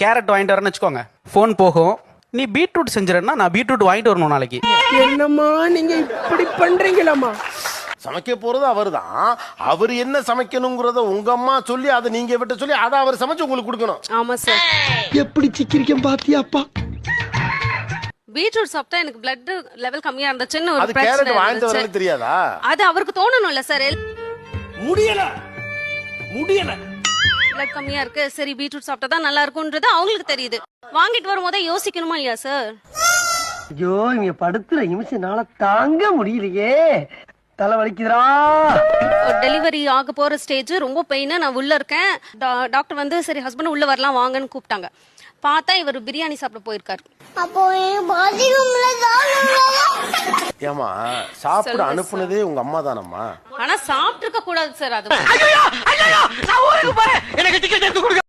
Carrot வாங்கிட்டு வரேன்னு வச்சுக்கோங்க, ஃபோன் போகும், நீ பீட்ரூட் செஞ்சிடன்னா நான் பீட்ரூட் வாங்கிட்டு வரணும் நாளைக்கு. என்னம்மா நீங்க இப்படி பண்றீங்களாம்மா? சமைக்க போறது அவர்தான். அவர் என்ன சமைக்கணுங்கிறத உங்க அம்மா சொல்லி அதை நீங்க விட்டு சொல்லி அதை அவர் சமைச்சு உங்களுக்கு கொடுக்கணும். ஆமா சார். எப்படி சிக்கிரிக்கம் பாத்தியாப்பா? பீட்ரூட் சாப்பிட்டா எனக்கு பிளட் லெவல் கம்மியா இருந்துச்சுன்னு ஒரு அது பிரச்சனை கேரட் வாங்கிட்டு இருந்துச்சு. வரணும் தெரியாதா? அது அவருக்கு தோணணும்ல சார், முடியல. பிளட் கம்மியா இருக்கு, சரி பீட்ரூட் சாப்பிட்டா தான் நல்லா இருக்கும்ன்றது அவங்களுக்கு தெரியுது. வாங்கிட்டு வரும்போதே யோசிக்கணுமா இல்லையா சார்? ஐயோ இங்க படுத்துற நிமிஷம்னால தாங்க முடியலையே, தலை வலிக்குதுடா. டெலிவரி ஆக போற ஸ்டேஜ், ரொம்ப பெயின், நான் உள்ள இருக்கேன். டாக்டர் வந்து சரி ஹஸ்பண்ட் உள்ள வரலாம் வாங்கன்னு கூப்பிட்டாங்க. பார்த்தா இவர் பிரியாணி சாப்பிட போயிருக்காரு. ஏமா சாப்பிட அனுப்புனதே உங்க அம்மா தானம்மா? ஆனா சாப்பிட்டு இருக்க கூடாது சார். அது ஐயோ நான் ஊருக்கு போறேன், எனக்கு டிக்கெட் எடுத்து கொடுங்க.